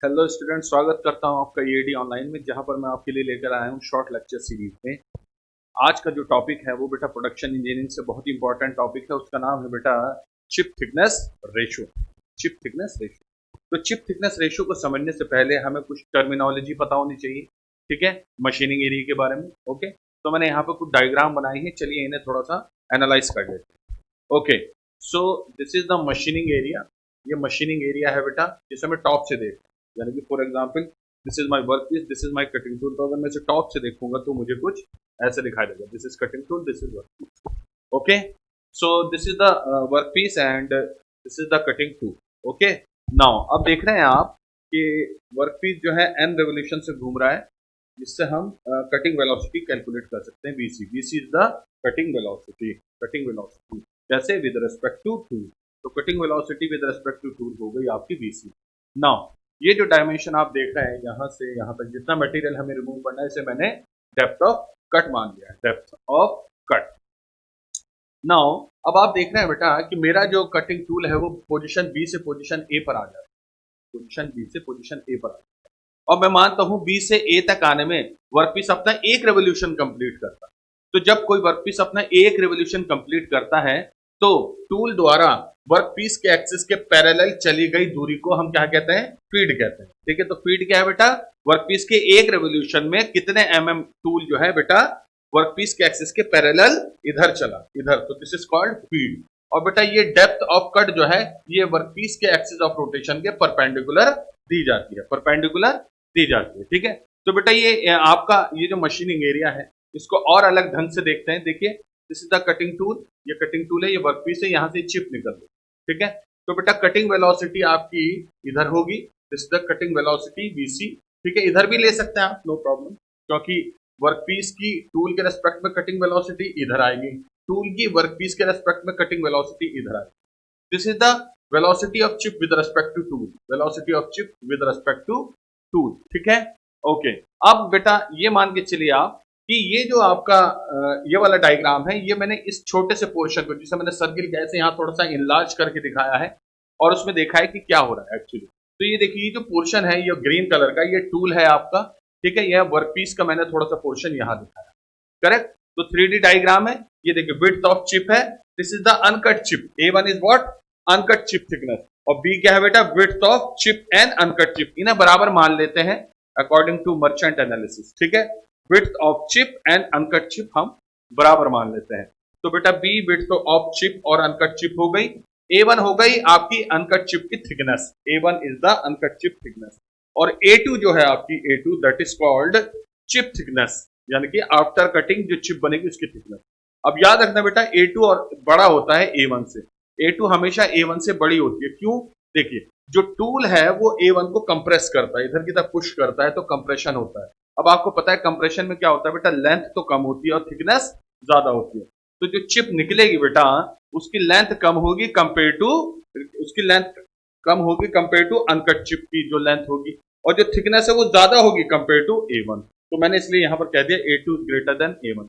Hello student, स्वागत करता हूं आपका ईएडी ऑनलाइन में, जहां पर मैं आपके लिए लेकर आया हूं शॉर्ट लेक्चर सीरीज में। आज का जो टॉपिक है वो बेटा प्रोडक्शन इंजीनियरिंग से बहुत ही इंपॉर्टेंट टॉपिक है। उसका नाम है बेटा chip thickness ratio. Chip thickness ratio. तो चिप थिकनेस रेशो को समझने से पहले हमें कुछ टर्मिनोलॉजी पता होनी चाहिए, ठीक है, मशीनिंग एरिया के बारे में। ओके, तो मैंने यहाँ पर कुछ डायग्राम बनाई है, चलिए इन्हें थोड़ा सा एनालाइज कर लेते हैं। Okay, so this is the machining area. ये मशीनिंग एरिया है बेटा, जिसे मैं टॉप से देख, यानी कि for example this is my work piece, this is my cutting tool. तो अगर मैं इसे टॉप से देखूंगा तो मुझे कुछ ऐसे दिखाई देगा, this is cutting tool, this is work piece. Okay, so this is the work piece and this is the cutting tool. Okay, now अब देख रहे हैं आप कि वर्क पीस जो है एन रेवोल्यूशन से घूम रहा है, जिससे हम कटिंग वेलोसिटी कैलकुलेट कर सकते हैं। BC, BC is the cutting velocity. Cutting velocity कैसे? With respect to tool. तो cutting velocity with respect to tool हो गई आपकी बीसी। नाउ ये जो डायमेंशन आप देख रहे हैं, यहां से यहां तक जितना मटेरियल हमें रिमूव करना है, इसे मैंने डेप्थ ऑफ कट मान लिया है, डेप्थ ऑफ कट। नाउ अब आप देख रहे हैं बेटा कि मेरा जो कटिंग टूल है वो पोजीशन बी से पोजीशन ए पर आ जाता है। पोजीशन बी से पोजीशन ए पर आ जाता है और मैं मानता हूं बी से ए तक आने में वर्कपीस अपना एक रेवोल्यूशन कंप्लीट करता है। तो जब कोई वर्कपीस अपना एक रेवोल्यूशन कंप्लीट करता है तो टूल द्वारा वर्कपीस के एक्सिस के पैरेलल चली गई दूरी को हम क्या कहते हैं? फीड कहते हैं। ठीक है, तो फीड क्या है बेटा? वर्कपीस के एक रेवोल्यूशन में कितने एमएम टूल जो है बेटा वर्कपीस के एक्सिस के पैरेलल इधर चला, इधर, तो दिस इज कॉल्ड फीड। और बेटा ये डेप्थ ऑफ कट जो है ये वर्कपीस के एक्सिस ऑफ रोटेशन के परपेंडिकुलर दी जाती है, परपेंडिकुलर दी जाती है। ठीक है, तो बेटा ये आपका ये जो मशीनिंग एरिया है इसको और अलग ढंग से देखते हैं। देखिए, this is the cutting tool, ये कटिंग टूल है, ये वर्कपीस है, यहां से चिप निकल रही है। ठीक है, तो बेटा कटिंग वेलोसिटी आपकी इधर होगी, this is the cutting velocity BC. ठीक है, इधर भी ले सकते हैं आप, नो प्रॉब्लम, क्योंकि वर्कपीस की टूल के रेस्पेक्ट में कटिंग वेलोसिटी इधर आएगी, टूल की वर्कपीस के रेस्पेक्ट में कटिंग वेलोसिटी इधर आएगी। This is the velocity of chip with respect to tool, velocity of chip with respect to tool. ठीक है, ओके। अब बेटा ये मान के चलिए आप कि ये जो आपका ये वाला डायग्राम है, ये मैंने इस छोटे से पोर्शन को, जिसे मैंने सर्किल के ऐसे यहाँ थोड़ा सा इनलार्ज करके दिखाया है और उसमें देखा है कि क्या हो रहा है एक्चुअली। तो ये देखिए, ये जो पोर्शन है ये ग्रीन कलर का, ये टूल है आपका। ठीक है, यह वर्कपीस का मैंने थोड़ा सा पोर्शन यहाँ दिखाया, करेक्ट। तो 3D डायग्राम है, ये देखिए विड्थ ऑफ चिप है, this is the uncut chip. A1 is what? Uncut chip thickness. और B क्या है बेटा? Width of chip and uncut chip. इन्हें बराबर मान लेते हैं अकॉर्डिंग टू मर्चेंट एनालिसिस। ठीक है, width of chip and uncut chip हम बराबर मान लेते हैं। तो बेटा B विड्थ ऑफ चिप और अनकट चिप हो गई, A1 हो गई आपकी अनकट चिप की thickness. A1 is the uncut chip thickness. और A2 जो है आपकी, A2 that is called chip thickness, यानी कि आफ्टर कटिंग जो चिप बनेगी उसकी थिकनेस। अब याद रखना बेटा, A2 और बड़ा होता है A1 से। A2 हमेशा A1 से बड़ी होती है। क्यों? देखिए, जो टूल है वो A1 को कंप्रेस करता है, इधर की तरफ पुश करता है, तो कंप्रेशन होता है। अब आपको पता है कंप्रेशन में क्या होता है बेटा? लेंथ तो कम होती है और थिकनेस ज्यादा होती है। तो जो चिप निकलेगी बेटा उसकी लेंथ कम होगी कंपेयर टू, उसकी लेंथ कम होगी कंपेयर टू अनकट चिप की जो लेंथ होगी, और जो थिकनेस है वो ज्यादा होगी कंपेयर टू A1। तो मैंने इसलिए यहां पर कह दिया A2 is greater than A1।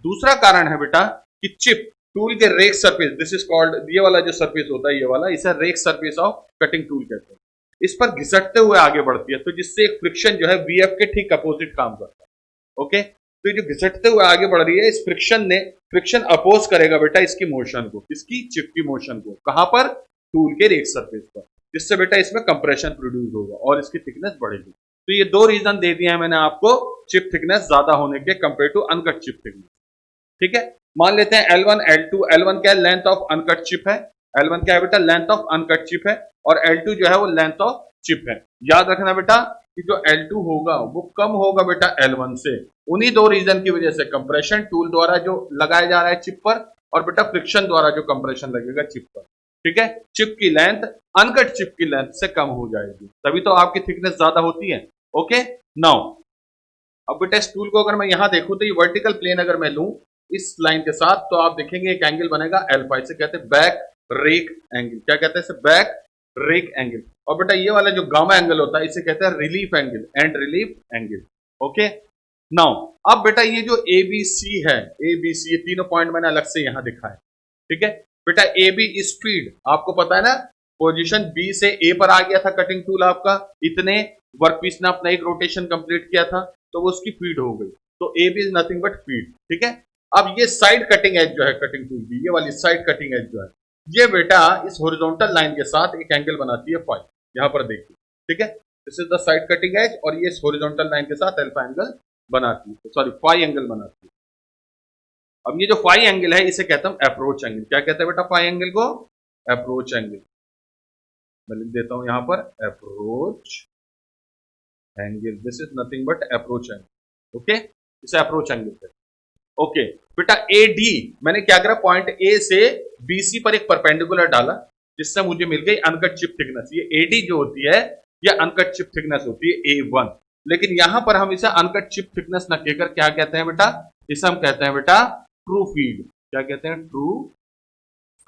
दूसरा कारण है बेटा कि चिप टूल के rake surface, this is called, ये वाला जो सरफेस होता है ये वाला, इसे rake surface of cutting tool कहते हैं। इस पर घिसटते हुए आगे बढ़ती है, तो जिससे एक फ्रिक्शन जो है VF के ठीक अपोजिट काम करता है। ओके, तो ये जो घिसटते हुए आगे बढ़ रही है, इस फ्रिक्शन अपोज करेगा बेटा इसकी मोशन को, इसकी चिप की मोशन को। कहां पर? टूल के रेक सरफेस पर, जिससे बेटा इसमें कंप्रेशन प्रोड्यूस होगा और इसकी थिकनेस बढ़ेगी। तो ये दो रीजन दे दिए हैं मैंने आपको चिप थिकनेस ज्यादा होने के compare to uncut chip thickness. ठीक है, मान लेते हैं L1 L2। L1 क्या है? लेंथ ऑफ अनकट चिप है। L1 क्या है बेटा? लेंथ ऑफ अनकट चिप है। और L2 जो है वो लेंथ ऑफ चिप है। याद रखना बेटा कि जो L2 होगा वो कम होगा बेटा L1 से, उन्हीं दो रीजन की वजह से, कंप्रेशन टूल द्वारा जो लगाया जा रहा है चिप पर, और बेटा फ्रिक्शन द्वारा जो कंप्रेशन लगेगा चिप पर। ठीक है, चिप की लेंथ अनकट चिप की लेंथ से कम हो जाएगी, तभी तो आपकी थिकनेस ज्यादा होती है। ओके, नाउ अब बेटा इस टूल को अगर मैं यहां देखूं तो ये वर्टिकल प्लेन अगर मैं लूं इस लाइन के साथ, तो आप देखेंगे एक एंगल बनेगा अल्फा, इसे कहते हैं बैक रेक एंगल। क्या कहते हैं इसे? Back rake angle. और बेटा ये वाला जो गामा एंगल होता है इसे कहते हैं relief angle, and relief angle. Okay, now अब बेटा ये जो ABC है, ABC, ये तीनों पॉइंट मैंने अलग से यहां दिखाए। ठीक है बेटा, AB स्पीड आपको पता है ना, पोजीशन बी से ए पर आ गया था कटिंग टूल आपका, इतने वर्कपीस ने अपना एक रोटेशन कंप्लीट किया था, तो वो उसकी फीड हो गई। तो A B is nothing but feed, ठीक है। अब ये साइड कटिंग एज जो है कटिंग टूल की, ये वाली साइड कटिंग एज जो है, ये बेटा इस हॉरिजॉन्टल लाइन के साथ एक एंगल बनाती है फाई, यहां पर देखिए, ठीक है। This is the side cutting edge और ये इस हॉरिजॉन्टल लाइन के साथ अल्फा एंगल बनाती है, सॉरी फाई एंगल बनाती है। अब ये जो फाई एंगल है इसे कहते हैं अप्रोच एंगल। क्या कहते हैं बेटा फाई एंगल को? Approach angle. मैं लिख देता हूं यहां पर approach angle, this is nothing but approach angle, okay. इसे अप्रोच एंगल कहते हैं, ओके। बेटा ए डी, मैंने क्या करा, पॉइंट ए से बीसी पर एक परपेंडिकुलर डाला, जिससे मुझे मिल गई अनकट चिप थिकनेस। ये एडी जो होती है ये अनकट चिप थिकनेस होती है A1, लेकिन यहां पर हम इसे अनकट चिप थिकनेस न कहकर क्या कहते हैं बेटा, इसे हम कहते हैं बेटा ट्रू फीड। क्या कहते हैं? True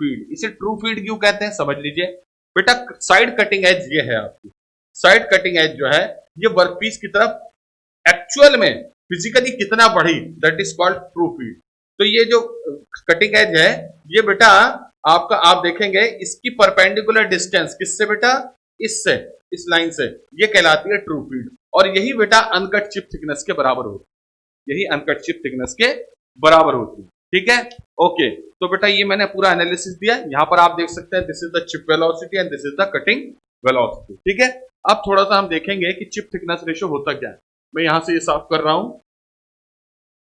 feed. इसे ट्रू फीड क्यों कहते हैं समझ लीजिए बेटा। साइड कटिंग एज ये है आपकी, साइड कटिंग एज जो है ये वर्कपीस की तरफ एक्चुअल में फिजिकली कितना बढ़ी, that is called true feed. तो ये जो कटिंग एज है ये बेटा आपका, आप देखेंगे इसकी परपेंडिकुलर डिस्टेंस किससे बेटा, इससे, इस लाइन से, ये कहलाती है ट्रू फीड। और यही बेटा अनकट चिप थिकनेस के बराबर होती है, यही अनकट चिप थिकनेस के बराबर होती है, ठीक है, ओके। तो बेटा ये मैंने पूरा एनालिसिस दिया, यहां पर आप देख सकते हैं this is the chip velocity and this is the cutting velocity, ठीक है। अब थोड़ा सा हम देखेंगे कि चिप थिकनेस रेशियो होता क्या है। मैं यहां से ये साफ कर रहा हूं,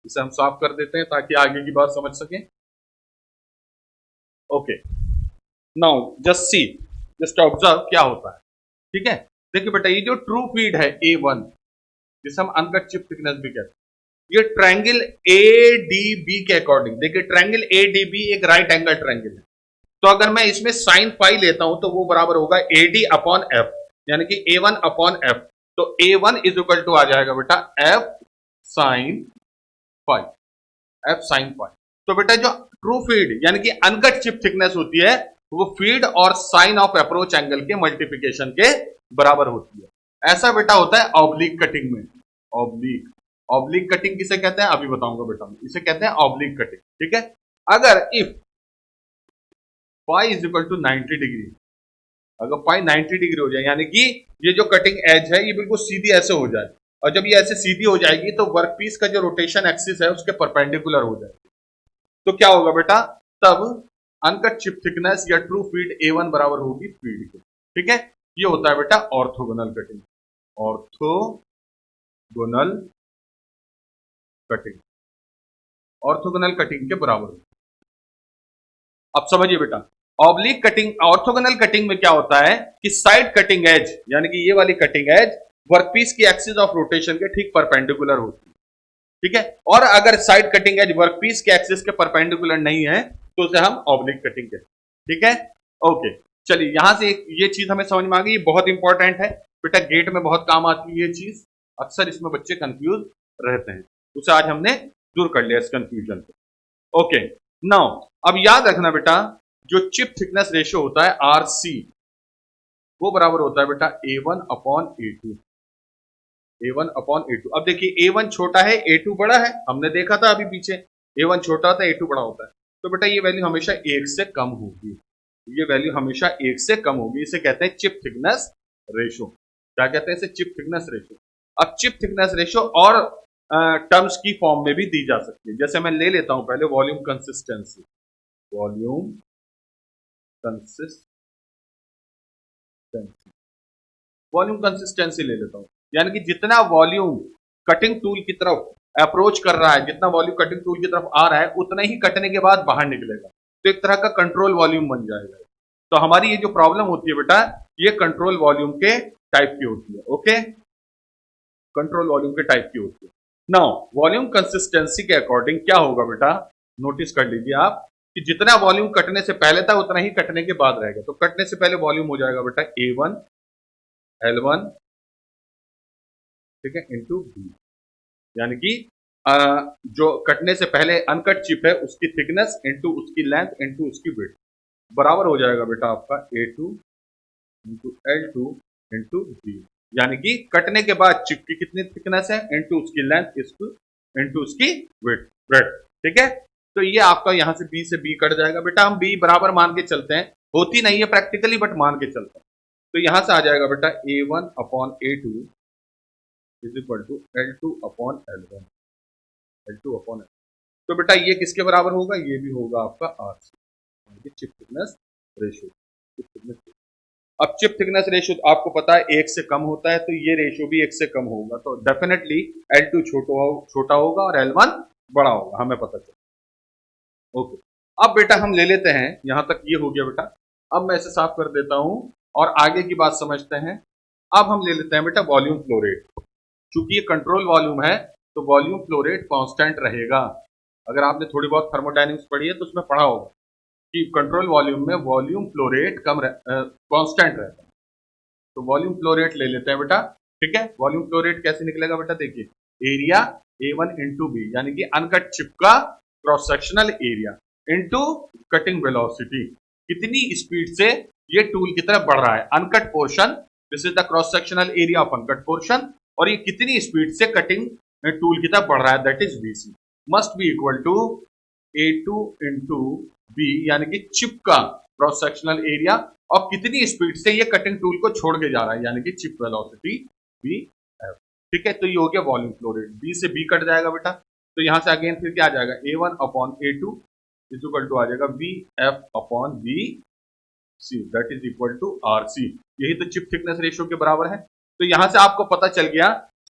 इसे हम साफ कर देते हैं ताकि आगे की बात समझ सकें, okay. Now just see, just observe क्या होता है, ठीक है। देखिए बेटा ये जो ट्रू फीड है A1, जिसे हम अनकट चिप थिकनेस भी कहते हैं, ये ट्रायंगल ADB के अकॉर्डिंग, देखिए ट्रायंगल ADB एक राइट एंगल ट्रायंगल है, तो अगर मैं इसमें साइन फाई लेता हूं तो वो बराबर होगा AD अपॉन F, यानी कि A1 अपॉन F। तो A1 इज इक्वल टू आ जाएगा बेटा F sine phi, F sine phi. तो बेटा जो ट्रू फीड यानी कि अनकट चिप थिकनेस होती है वो फीड और साइन ऑफ अप्रोच एंगल के मल्टीप्लिकेशन के बराबर होती है। ऐसा बेटा होता है ऑब्लिक कटिंग में, ऑब्लिक, ऑब्लिक कटिंग किसे कहते हैं अभी बताऊंगा बेटा, इसे कहते हैं ऑब्लिक कटिंग, ठीक है। अगर if phi is equal to 90 degree, अगर फाई 90 डिग्री हो जाए, यानी कि ये जो कटिंग एज है ये बिल्कुल सीधी ऐसे हो जाए, और जब ये ऐसे सीधी हो जाएगी तो वर्कपीस का जो रोटेशन एक्सिस है उसके परपेंडिकुलर हो जाएगी, तो क्या होगा बेटा, तब अनकट चिप थिकनेस या ट्रू फीड A1 बराबर होगी फीड के, ठीक है। ये होता है बेटा orthogonal cutting, orthogonal cutting, orthogonal cutting के बराबर। अब समझिए बेटा ऑब्लिक कटिंग, ऑर्थोगोनल कटिंग में क्या होता है कि साइड कटिंग एज यानी कि ये वाली कटिंग एज वर्कपीस की एक्सिस ऑफ रोटेशन के ठीक परपेंडिकुलर होती है, ठीक है। और अगर साइड कटिंग एज वर्कपीस के एक्सिस के परपेंडिकुलर नहीं है तो उसे हम ऑब्लिक कटिंग कहते हैं, ठीक है, ओके। चलिए यहां से ये चीज हमें समझ में आ गई, ये बहुत इंपॉर्टेंट है बेटा, गेट में बहुत काम आती है ये चीज, अक्सर इसमें बच्चे कंफ्यूज रहते हैं, उसे आज हमने दूर कर लिया इस कंफ्यूजन को, ओके। नाउ अब याद रखना बेटा जो चिप थिकनेस रेशियो होता है RC, वो बराबर होता है बेटा A1 upon A2, A1 upon A2। अब देखिए A1 छोटा है A2 बड़ा है, हमने देखा था अभी पीछे, A1 छोटा होता है A2 बड़ा होता है, तो बेटा ये वैल्यू हमेशा 1 से कम होगी, ये वैल्यू हमेशा 1 से कम होगी, इसे कहते हैं चिप थिकनेस रेशियो। क्या कहते हैं इसे? Chip thickness ratio. अब चिप थिकनेस रेशियो और टर्म्स की फॉर्म में भी दी जा सकती है, जैसे मैं ले लेता हूं पहले volume consistency, volume consistency, volume consistency ले लेता हूं, यानी कि जितना वॉल्यूम कटिंग टूल की तरफ अप्रोच कर रहा है, जितना वॉल्यूम कटिंग टूल की तरफ आ रहा है उतना ही कटने के बाद बाहर निकलेगा, तो एक तरह का कंट्रोल वॉल्यूम बन जाएगा। तो हमारी ये जो प्रॉब्लम होती है बेटा ये कंट्रोल वॉल्यूम के टाइप की होती है, ओके, कंट्रोल वॉल्यूम के टाइप की होती है। नाउ वॉल्यूम कंसिस्टेंसी के अकॉर्डिंग क्या होगा बेटा, नोटिस कर लीजिए आप कि जितना वॉल्यूम कटने से पहले था उतना ही कटने के बाद रहेगा, तो कटने से पहले वॉल्यूम हो जाएगा बेटा A1 L1, ठीक है, इंटू B, यानी कि जो कटने से पहले अनकट चिप है उसकी थिकनेस इंटू उसकी लेंथ इंटू उसकी विड्थ बराबर हो जाएगा बेटा आपका A2 into L2 into B, यानी कि कटने के बाद चिप की कितनी थिकनेस है इंटू उसकी लेंथ इंटू उसकी विड्थ, ठीक है। तो ये आपका यहां से B से B कट जाएगा बेटा, हम B बराबर मान के चलते हैं, होती नहीं है प्रैक्टिकली, बट मान के चलते हैं। तो यहां से आ जाएगा बेटा A1 upon A2 is equal to L2 upon L1, L2 upon L। तो बेटा ये किसके बराबर होगा, ये भी होगा आपका RC, chip thickness ratio. Chip thickness, अब चिप थिकनेस रेशियो आपको पता है 1 से कम होता है, तो ये रेशियो भी 1 से कम होगा, तो डेफिनेटली L2 छोटा होगा और L1 बड़ा होगा, हमें पता चला। ओके, अब बेटा हम ले लेते हैं, यहां तक ये हो गया बेटा। अब मैं इसे साफ कर देता हूं और आगे की बात समझते हैं। अब हम ले लेते हैं बेटा वॉल्यूम फ्लो रेट। चूंकि ये कंट्रोल वॉल्यूम है तो वॉल्यूम फ्लो रेट कांस्टेंट रहेगा। अगर आपने थोड़ी बहुत थर्मोडायनेमिक्स पढ़ी है तो उसमें पढ़ा होगा कि कंट्रोल वॉल्यूम में वॉल्यूम फ्लो रेट कांस्टेंट रहता है। तो वॉल्यूम फ्लो रेट ले लेते हैं बेटा, ठीक है। वॉल्यूम फ्लो रेट कैसे निकलेगा बेटा, देखिए एरिया A1 इंटू बी, यानी कि अनकट चिप का cross sectional area into cutting velocity, कितनी स्पीड से ये टूल की तरफ बढ़ रहा है। Uncut portion, this is the cross sectional area of uncut portion, और ये कितनी स्पीड से कटिंग टूल की तरफ बढ़ रहा है, that is BC, must be equal to A2 into B, यानी कि चिप का क्रॉस सेक्शनल एरिया और कितनी स्पीड से ये कटिंग टूल को छोड़ के जा रहा है, यानी कि चिप वेलोसिटी BF, ठीक है। तो ये हो गया वॉल्यूम फ्लो रेट। B से B कट जाएगा बेटा, तो यहां से अगेन फिर क्या आ जाएगा, A1 upon A2 is equal to आ जाएगा VF upon BC, that is equal to RC। यही तो चिप थिकनेस रेशियो के बराबर है। तो यहां से आपको पता चल गया,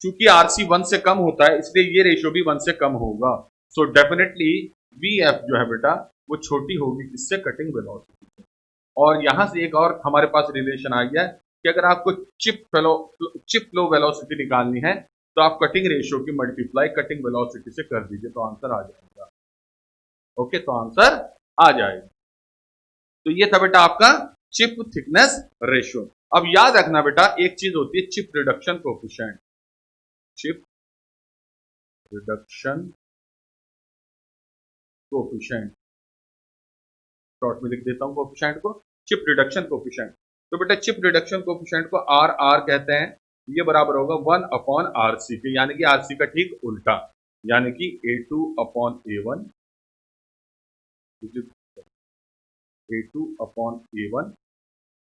चूंकि RC 1 से कम होता है इसलिए ये रेशियो भी 1 से कम होगा। सो डेफिनेटली VF जो है बेटा वो छोटी होगी किससे, कटिंग वेलोसिटी से। और यहां से एक और हमारे पास रिलेशन आ गया कि अगर आपको चिप फ्लो वेलोसिटी निकालनी है तो आप कटिंग रेशियो की मल्टीप्लाई कटिंग वेलोसिटी से कर दीजिए, तो आंसर आ जाएगा। ओके, तो आंसर आ जाएगा। तो ये था बेटा आपका चिप थिकनेस रेशियो। अब याद रखना बेटा एक चीज होती है chip reduction coefficient. Chip reduction coefficient, short में लिख देता हूं कोएफिशिएंट को, चिप रिडक्शन कोएफिशिएंट। तो बेटा चिप रिडक्शन कोएफिशिएंट को RR कहते हैं। ये बराबर होगा 1 अपॉन RC के, यानी कि RC का ठीक उल्टा, यानी कि A2 upon A1 A2 upon A1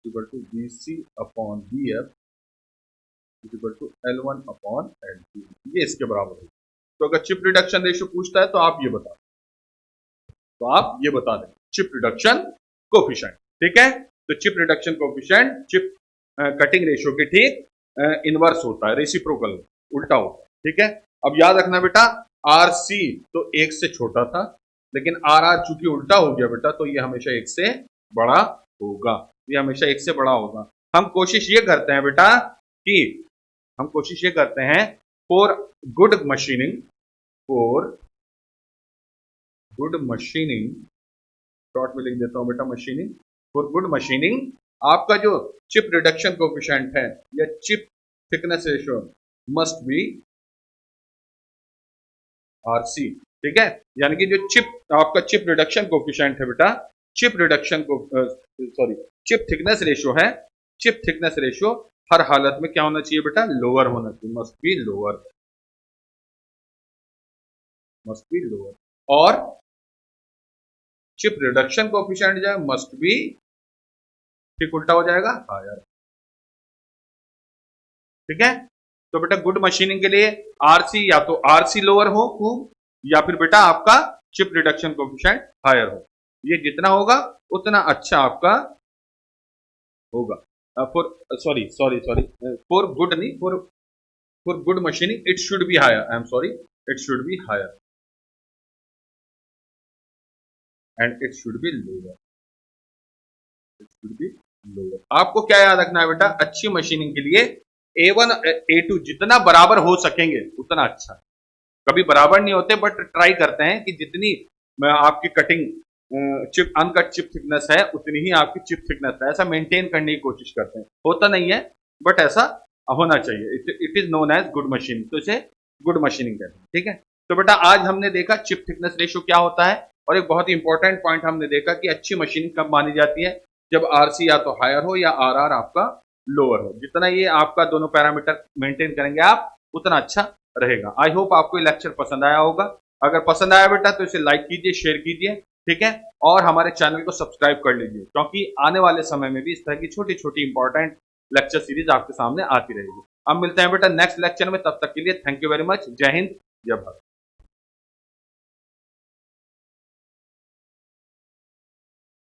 equal to BC upon BF equal to L1 upon L2, ये इसके बराबर है। तो अगर चिप रिडक्शन रेशियो पूछता है तो आप ये बता दें चिप रिडक्शन कोएफिशिएंट, ठीक है। तो chip reduction coefficient chip cutting ratio के ठीक इनवर्स होता है, रेसिप्रोकल, उल्टा होता है, ठीक है। अब याद रखना बेटा RC तो 1 से छोटा था, लेकिन RR चूंकि उल्टा हो गया बेटा तो ये हमेशा 1 से बड़ा होगा, ये हमेशा 1 से बड़ा होगा। हम कोशिश ये करते हैं बेटा कि फॉर गुड मशीनिंग, शॉर्ट में लिख देता हूं बेटा मशीनिंग, फॉर गुड मशीनिंग आपका जो चिप रिडक्शन कोएफिशिएंट है या chip thickness ratio must be RC, ठीक है। यानी कि जो आपका चिप रिडक्शन कोएफिशिएंट है बेटा, चिप थिकनेस रेशियो है, चिप थिकनेस रेशियो हर हालत में क्या होना चाहिए बेटा, लोअर होना चाहिए, मस्ट बी लोअर। और चिप रिडक्शन कोएफिशिएंट जो है मस्ट बी ठीक उल्टा हो जाएगा हायर, ठीक है। तो बेटा गुड मशीनिंग के लिए RC या तो RC लोअर हो खूब, या फिर बेटा आपका चिप रिडक्शन कोएफिशिएंट हायर हो। ये जितना होगा उतना अच्छा आपका होगा। For good machining it should be higher, it should be higher and it should be lower, आपको क्या याद रखना है बेटा, अच्छी मशीनिंग के लिए A1 A2 जितना बराबर हो सकेंगे उतना अच्छा। कभी बराबर नहीं होते बट ट्राई करते हैं कि जितनी आपकी cutting chip uncut chip thickness है उतनी ही आपकी चिप थिकनेस है, ऐसा मेंटेन करने की कोशिश करते हैं। होता नहीं है बट ऐसा होना चाहिए। It is known as good machining, तो इसे गुड मशीनिंग कहते हैं, ठीक है। तो बेटा आज हमने देखा चिप थिकनेस रेशियो क्या होता है, और एक बहुत ही इंपॉर्टेंट पॉइंट हमने देखा कि अच्छी मशीनिंग कब मानी जाती है, जब RC या तो हायर हो या RR आपका लोअर हो। जितना ये आपका दोनों पैरामीटर मेंटेन करेंगे आप उतना अच्छा रहेगा। आई होप आपको ये लेक्चर पसंद आया होगा। अगर पसंद आया बेटा तो इसे लाइक कीजिए, शेयर कीजिए, ठीक है, और हमारे चैनल को सब्सक्राइब कर लीजिए, क्योंकि आने वाले समय में भी इस तरह की छोटी छोटी इंपॉर्टेंट लेक्चर सीरीज आपके सामने आती रहेगी। अब मिलते हैं बेटा नेक्स्ट लेक्चर में, तब तक के लिए थैंक यू वेरी मच। जय हिंद, जय भारत।